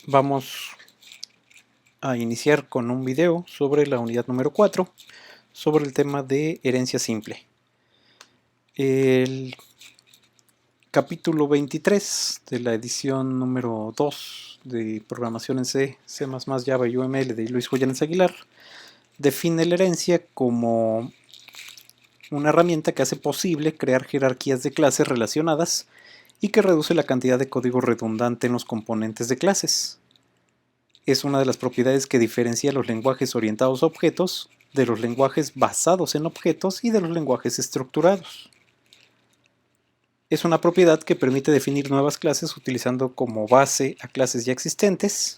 Vamos a iniciar con un video sobre la unidad número 4, sobre el tema de herencia simple. El capítulo 23 de la edición número 2 de programación en C, C++, Java y UML de Luis Joyanes Aguilar define la herencia como una herramienta que hace posible crear jerarquías de clases relacionadas y que reduce la cantidad de código redundante en los componentes de clases. Es una de las propiedades que diferencia los lenguajes orientados a objetos de los lenguajes basados en objetos y de los lenguajes estructurados. Es una propiedad que permite definir nuevas clases utilizando como base a clases ya existentes,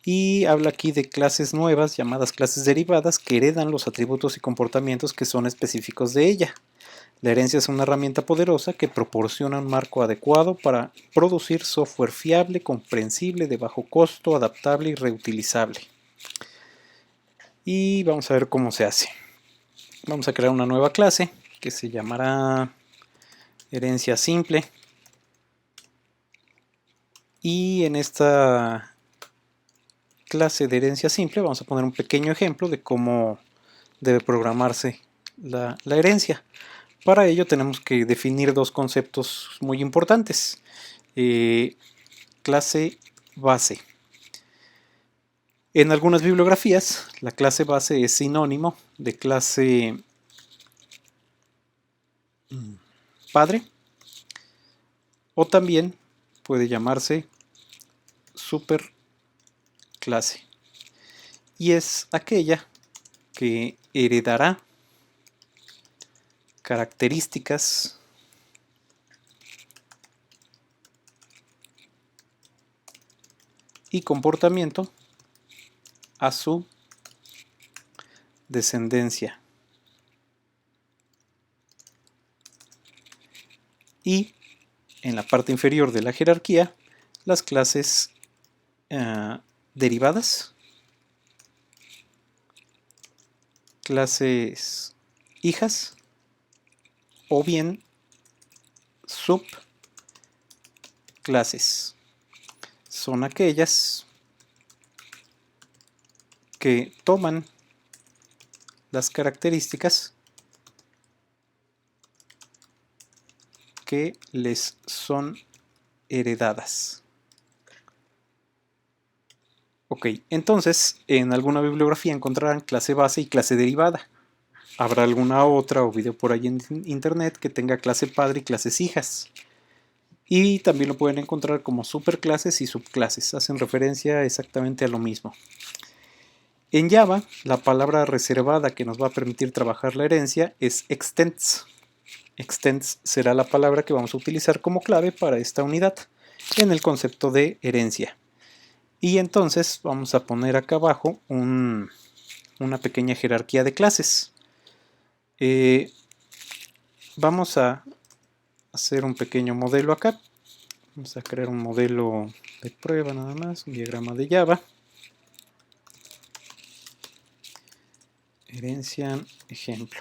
y habla aquí de clases nuevas llamadas clases derivadas que heredan los atributos y comportamientos que son específicos de ella. La herencia es una herramienta poderosa que proporciona un marco adecuado para producir software fiable, comprensible, de bajo costo, adaptable y reutilizable. Y vamos a ver cómo se hace. Vamos a crear una nueva clase que se llamará herencia simple. Y en esta clase de herencia simple vamos a poner un pequeño ejemplo de cómo debe programarse la herencia. Para ello tenemos que definir dos conceptos muy importantes. Clase base. En algunas bibliografías, la clase base es sinónimo de clase padre, o también puede llamarse superclase, y es aquella que heredará características y comportamiento a su descendencia. Y en la parte inferior de la jerarquía, las clases derivadas, clases hijas, o bien subclases. Son aquellas que toman las características que les son heredadas. Ok, entonces en alguna bibliografía encontrarán clase base y clase derivada. Habrá alguna otra o video por ahí en internet que tenga clase padre y clases hijas. Y también lo pueden encontrar como superclases y subclases. Hacen referencia exactamente a lo mismo. En Java, la palabra reservada que nos va a permitir trabajar la herencia es extends. Extends será la palabra que vamos a utilizar como clave para esta unidad en el concepto de herencia. Y entonces vamos a poner acá abajo una pequeña jerarquía de clases. Vamos a hacer un pequeño modelo acá. Vamos a crear un modelo de prueba nada más, un diagrama de Java. Herencia, ejemplo.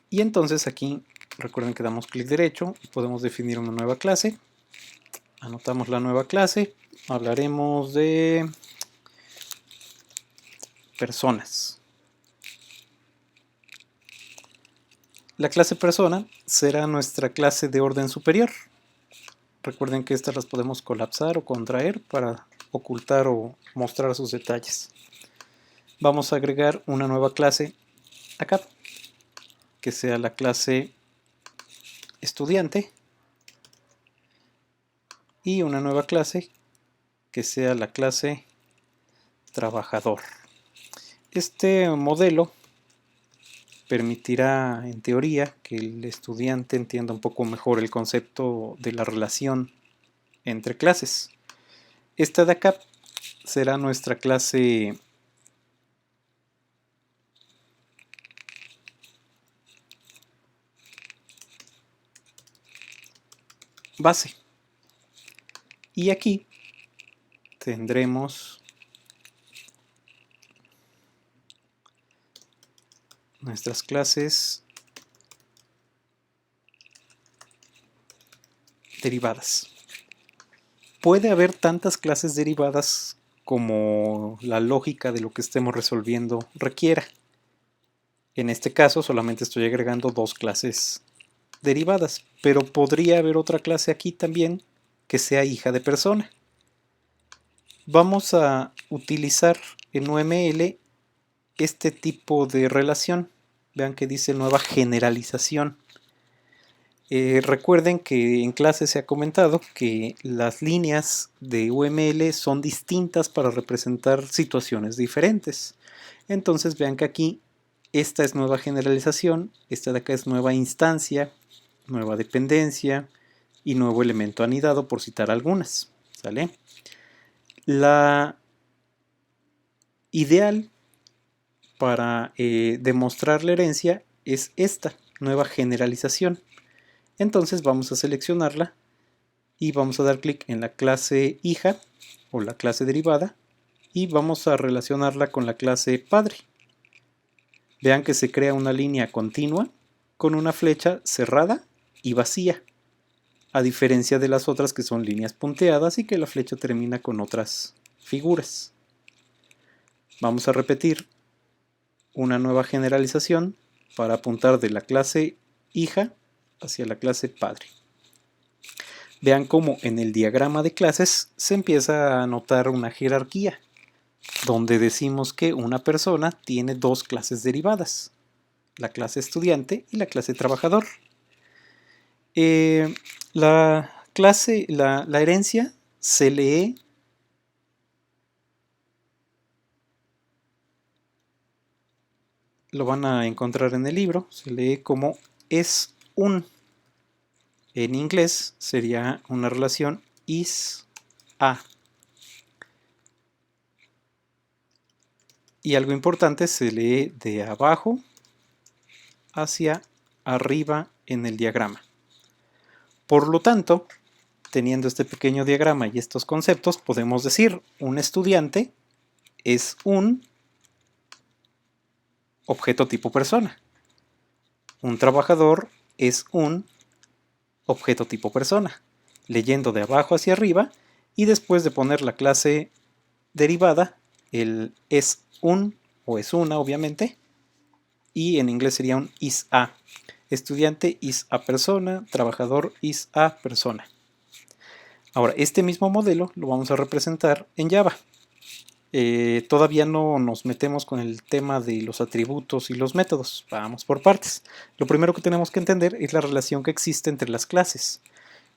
Y entonces aquí recuerden que damos clic derecho y podemos definir una nueva clase. Anotamos la nueva clase. Hablaremos de personas. La clase persona será nuestra clase de orden superior. Recuerden que estas las podemos colapsar o contraer para ocultar o mostrar sus detalles. Vamos a agregar una nueva clase acá, que sea la clase estudiante, y una nueva clase que sea la clase trabajador. Este modelo permitirá, en teoría, que el estudiante entienda un poco mejor el concepto de la relación entre clases. Esta de acá será nuestra clase base. Y aquí tendremos nuestras clases derivadas. puede haber tantas clases derivadas como la lógica de lo que estemos resolviendo requiera. En este caso solamente estoy agregando dos clases derivadas, pero podría haber otra clase aquí también que sea hija de persona. Vamos a utilizar en UML este tipo de relación. Vean que dice nueva generalización. Recuerden que en clase se ha comentado que las líneas de UML son distintas para representar situaciones diferentes. Entonces vean que aquí esta es nueva generalización, esta de acá es nueva instancia, nueva dependencia y nuevo elemento anidado, por citar algunas. ¿Sale? La ideal para demostrar la herencia es esta nueva generalización. Entonces vamos a seleccionarla y vamos a dar clic en la clase hija o la clase derivada y vamos a relacionarla con la clase padre. Vean que se crea una línea continua con una flecha cerrada y vacía, a diferencia de las otras que son líneas punteadas y que la flecha termina con otras figuras. Vamos a repetir una nueva generalización para apuntar de la clase hija hacia la clase padre. Vean cómo en el diagrama de clases se empieza a notar una jerarquía, donde decimos que una persona tiene dos clases derivadas, la clase estudiante y la clase trabajador. La herencia se lee lo van a encontrar en el libro, se lee como es un. En inglés sería una relación is a. Y algo importante, se lee de abajo hacia arriba en el diagrama. Por lo tanto, teniendo este pequeño diagrama y estos conceptos, podemos decir un estudiante es un objeto tipo persona. Un trabajador es un objeto tipo persona, leyendo de abajo hacia arriba y después de poner la clase derivada, el es un o es una obviamente, y en inglés sería un is a. Estudiante is a persona, trabajador is a persona. Ahora, este mismo modelo lo vamos a representar en Java. Todavía no nos metemos con el tema de los atributos y los métodos, vamos por partes. Lo primero que tenemos que entender es la relación que existe entre las clases.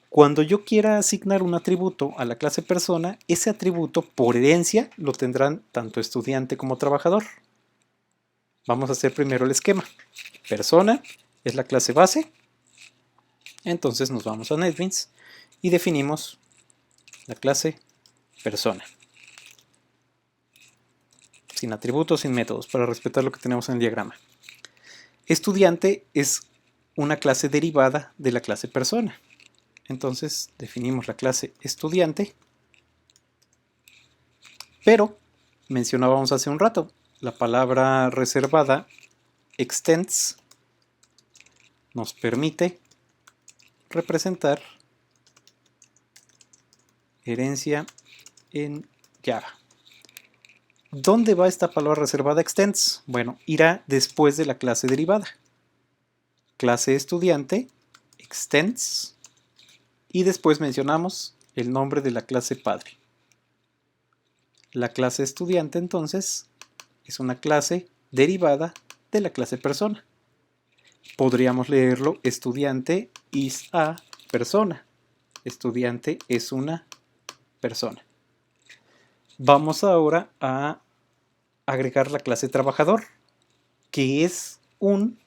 Cuando yo quiera asignar un atributo a la clase persona, ese atributo por herencia lo tendrán tanto estudiante como trabajador. Vamos a hacer primero el esquema. Persona es la clase base, entonces nos vamos a NetBeans y definimos la clase persona. Sin atributos, sin métodos, para respetar lo que tenemos en el diagrama. Estudiante es una clase derivada de la clase persona. Entonces definimos la clase estudiante, pero mencionábamos hace un rato, la palabra reservada extends nos permite representar herencia en Java. ¿Dónde va esta palabra reservada extends? Bueno, irá después de la clase derivada. Clase estudiante, extends, y después mencionamos el nombre de la clase padre. La clase estudiante entonces es una clase derivada de la clase persona. Podríamos leerlo estudiante is a persona. Estudiante es una persona. Vamos ahora a agregar la clase trabajador, que es un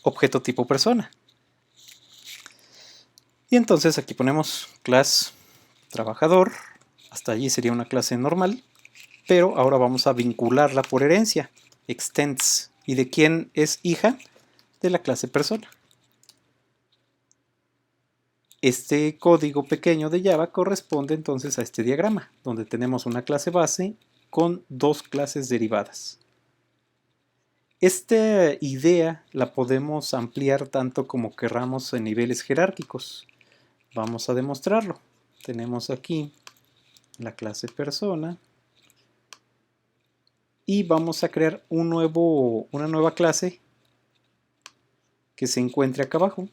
objeto tipo persona. Y entonces aquí ponemos clase trabajador, hasta allí sería una clase normal, pero ahora vamos a vincularla por herencia, extends. ¿Y de quién es hija? De la clase persona. Este código pequeño de Java corresponde entonces a este diagrama, donde tenemos una clase base con dos clases derivadas. Esta idea la podemos ampliar tanto como querramos en niveles jerárquicos. Vamos a demostrarlo. tenemos aquí la clase persona y vamos a crear una nueva clase que se encuentre acá abajo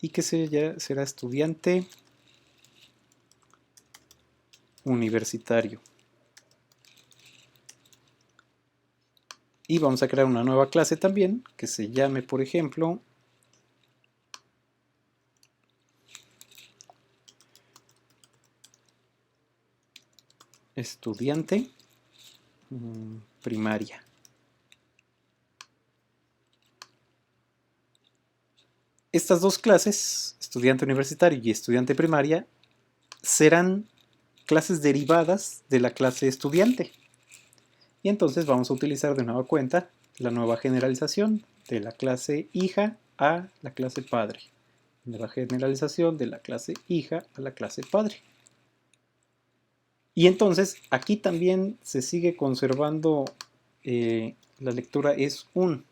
y que será estudiante universitario. Y vamos a crear una nueva clase también que se llame, por ejemplo, estudiante primaria. Estas dos clases, estudiante universitario y estudiante primaria, serán clases derivadas de la clase estudiante. Y entonces vamos a utilizar de nueva cuenta la nueva generalización de la clase hija a la clase padre. Nueva generalización de la clase hija a la clase padre. Y entonces aquí también se sigue conservando la lectura es un.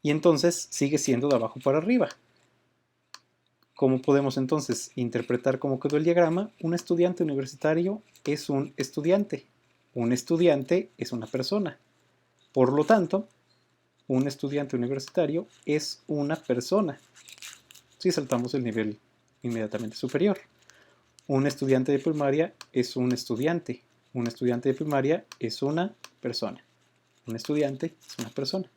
Y entonces sigue siendo de abajo para arriba. ¿Cómo podemos entonces interpretar cómo quedó el diagrama? Un estudiante universitario es un estudiante. Un estudiante es una persona. Por lo tanto, un estudiante universitario es una persona. Si saltamos el nivel inmediatamente superior. Un estudiante de primaria es un estudiante. Un estudiante de primaria es una persona. Un estudiante es una persona.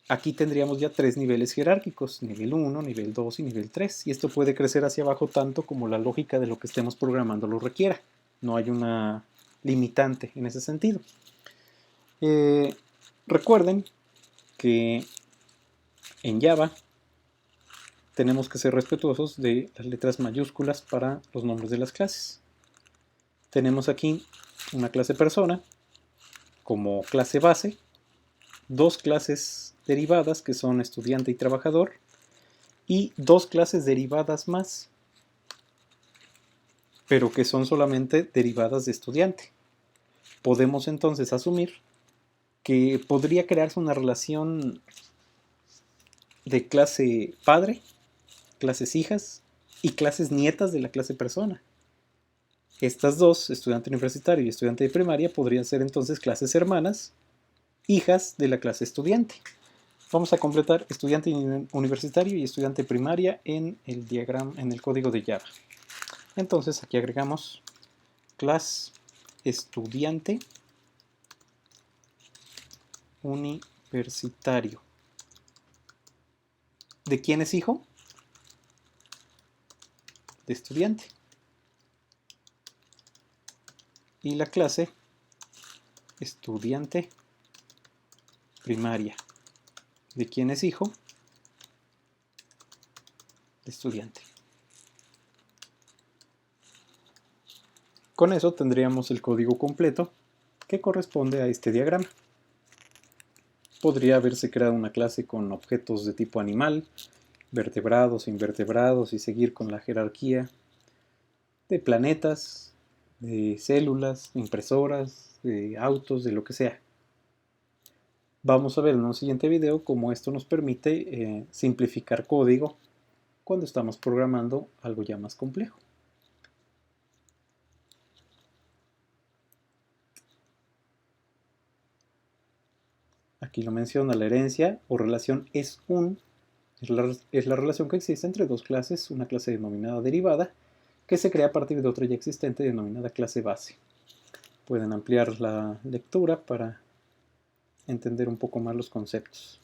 Aquí tendríamos ya 3 niveles jerárquicos, nivel 1, nivel 2 y nivel 3. Y esto puede crecer hacia abajo tanto como la lógica de lo que estemos programando lo requiera. No hay una limitante en ese sentido. Recuerden que en Java tenemos que ser respetuosos de las letras mayúsculas para los nombres de las clases. Tenemos aquí una clase persona como clase base, dos clases derivadas que son estudiante y trabajador y dos clases derivadas más, pero que son solamente derivadas de estudiante. Podemos entonces asumir que podría crearse una relación de clase padre, clases hijas y clases nietas de la clase persona. Estas dos, estudiante universitario y estudiante de primaria, podrían ser entonces clases hermanas, hijas de la clase estudiante. Vamos a completar estudiante universitario y estudiante primaria en el diagrama, en el código de Java. Entonces aquí agregamos clase estudiante universitario. ¿De quién es hijo? De estudiante. Y la clase estudiante primaria. ¿De quién es hijo? De estudiante. Con eso tendríamos el código completo que corresponde a este diagrama. Podría haberse creado una clase con objetos de tipo animal, vertebrados, invertebrados y seguir con la jerarquía de planetas, de células, de impresoras, de autos, de lo que sea. Vamos a ver en un siguiente video cómo esto nos permite simplificar código cuando estamos programando algo ya más complejo. Aquí lo menciona, la herencia o relación es la relación que existe entre dos clases, una clase denominada derivada, que se crea a partir de otra ya existente denominada clase base. Pueden ampliar la lectura para entender un poco más los conceptos.